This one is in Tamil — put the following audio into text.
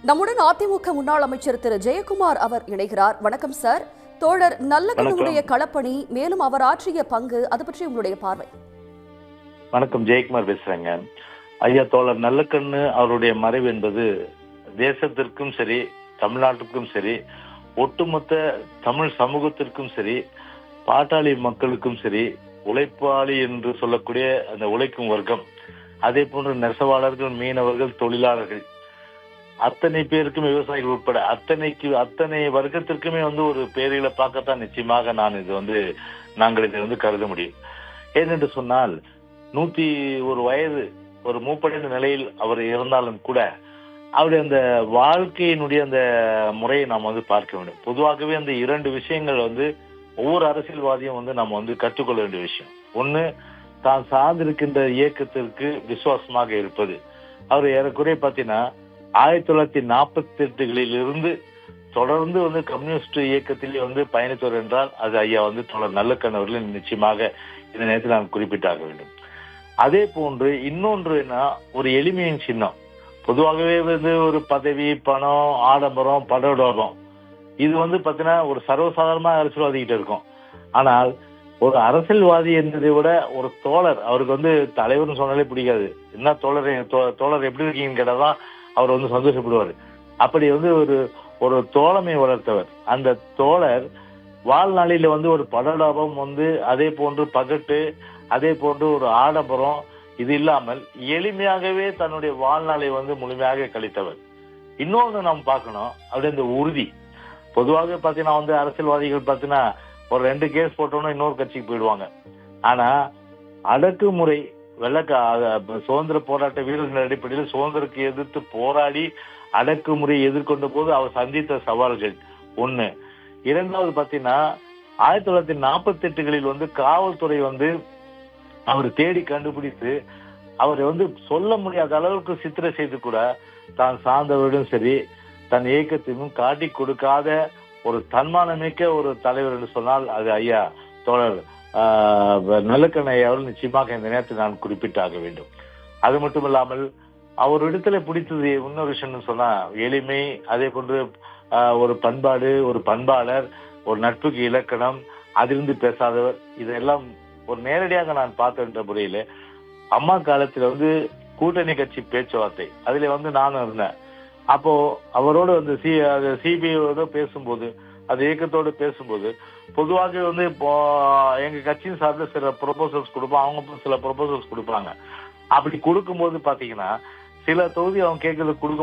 நம்முடன் அதிமுக முன்னாள் அமைச்சர் திரு ஜெயக்குமார் அவர் இணைகிறார். வணக்கம் சார். தோழர் நல்லக்கண்ணுடைய களப்பணி, மேலும் அவர் ஆற்றிய பங்கு, அது பற்றி உங்களுடைய பார்வை. வணக்கம், ஜெயக்குமார் பேசுறேங்க. ஐயா தோழர் நல்லக்கண்ணு அவருடைய மறைவு என்பது தேசத்திற்கும் சரி, தமிழ்நாட்டுக்கும் சரி, ஒட்டுமொத்த தமிழ் சமூகத்திற்கும் சரி, பாட்டாளி மக்களுக்கும் சரி, உழைப்பாளி என்று சொல்லக்கூடிய அந்த உழைக்கும் வர்க்கம், அதே போன்று நெசவாளர்கள், மீனவர்கள், தொழிலாளர்கள், அத்தனை பேருக்கும், விவசாயிகள் உட்பட அத்தனை வர்க்கத்திற்குமே ஒரு பேரிழப்பாகத்தான் நிச்சயமாக நாங்கள் இதை கருத முடியும். ஏனென்று சொன்னால் 101 வயது ஒரு மூப்படைந்த நிலையில் அவர் இருந்தாலும் கூட அவருடைய அந்த வாழ்க்கையினுடைய அந்த முறையை நாம் பார்க்க வேண்டும். பொதுவாகவே அந்த 2 விஷயங்கள் ஒவ்வொரு அரசியல்வாதியும் நாம் கற்றுக்கொள்ள வேண்டிய விஷயம். ஒண்ணு, தான் சார்ந்திருக்கின்ற இயக்கத்திற்கு விசுவாசமாக இருப்பது. அவர் ஏறக்குறைய பார்த்தீங்கன்னா 1948களில் இருந்து தொடர்ந்து கம்யூனிஸ்ட் இயக்கத்திலே பயணித்தவர் என்றால் அது ஐயா தோழர் நல்லக்கண்ணு அவர்கள் நிச்சயமாக இந்த நேரத்தில் நான் குறிப்பிட்டாக வேண்டும். அதே போன்று இன்னொன்று என்ன, ஒரு எளிமையின் சின்னம். பொதுவாகவே ஒரு பதவி, பணம், ஆடம்பரம், படோடோபம், இது பார்த்தீங்கன்னா ஒரு சர்வசாதாரணமாக அரசியல்வாதிகிட்ட இருக்கும். ஆனால் ஒரு அரசியல்வாதி என்பதை விட ஒரு தோழர், அவருக்கு தலைவர்னு சொன்னாலே பிடிக்காது. என்ன தோழர் எப்படி இருக்கீங்கன்னு கேட்டாதான் அவர் சந்தோஷப்படுவார். அப்படி ஒரு தோழமை வளர்த்தவர். அந்த தோழர் வாழ்நாளில ஒரு படலாபம், அதே போன்று பகட்டு, அதே போன்று ஒரு ஆடம்பரம், இது இல்லாமல் எளிமையாகவே தன்னுடைய வாழ்நாளை முழுமையாக கழித்தவர். இன்னொன்று நாம் பார்க்கணும், அப்படி அந்த உறுதி. பொதுவாக பாத்தீங்கன்னா அரசியல்வாதிகள் பாத்தீங்கன்னா ஒரு 2 கேஸ் போட்டோம்னா இன்னொரு கட்சிக்கு போயிடுவாங்க. ஆனா அடக்குமுறை, சுதந்திர போராட்ட வீரர்கள் அடிப்படையில் சுதந்திரத்தை எதிர்த்து போராடி அடக்குமுறை எதிர்கொண்ட போது அவர் சந்தித்த சவால்கள் ஒண்ணு. இரண்டாவது பாத்தீங்கன்னா 1948களில் காவல்துறை அவர் தேடி கண்டுபிடித்து அவரை சொல்ல முடியாத அளவுக்கு சித்திரை செய்து கூட தான் சார்ந்தவரிடம் சரி, தன் இயக்கத்திலும் காட்டி கொடுக்காத ஒரு தன்மானமிக்க ஒரு தலைவர் என்று சொன்னால் அது ஐயா தோழர் நல்லக்கண்ணு ஐயா அவர்கள் நிச்சயமாக இந்த நேரத்தில் நான் குறிப்பிட்டாக வேண்டும். அது மட்டும் இல்லாமல் அவரிடத்துல பிடித்தது இன்னொரு விஷயம்னு சொன்னா எளிமை, அதே போன்று ஒரு பண்பாடு, ஒரு பண்பாளர், ஒரு நட்புக்கு இலக்கணம், அதிலிருந்து பேசாதவர். இதெல்லாம் ஒரு நேரடியாக நான் பார்த்த முறையில அம்மா காலத்துல கூட்டணி கட்சி பேச்சுவார்த்தை, அதுல நானும் இருந்தேன். அப்போ அவரோட சிபிஐயோட பேசும்போது, அந்த இயக்கத்தோடு பேசும்போது, பொதுவாக இப்போ எங்க கட்சியின் சார்பில் சில ப்ரொபோசல்ஸ் கொடுப்போம், அவங்க சில ப்ரொபோசல்ஸ் கொடுப்பாங்க. அப்படி கொடுக்கும்போது பாத்தீங்கன்னா சில தொகுதி அவங்க கேட்கறது கொடுக்க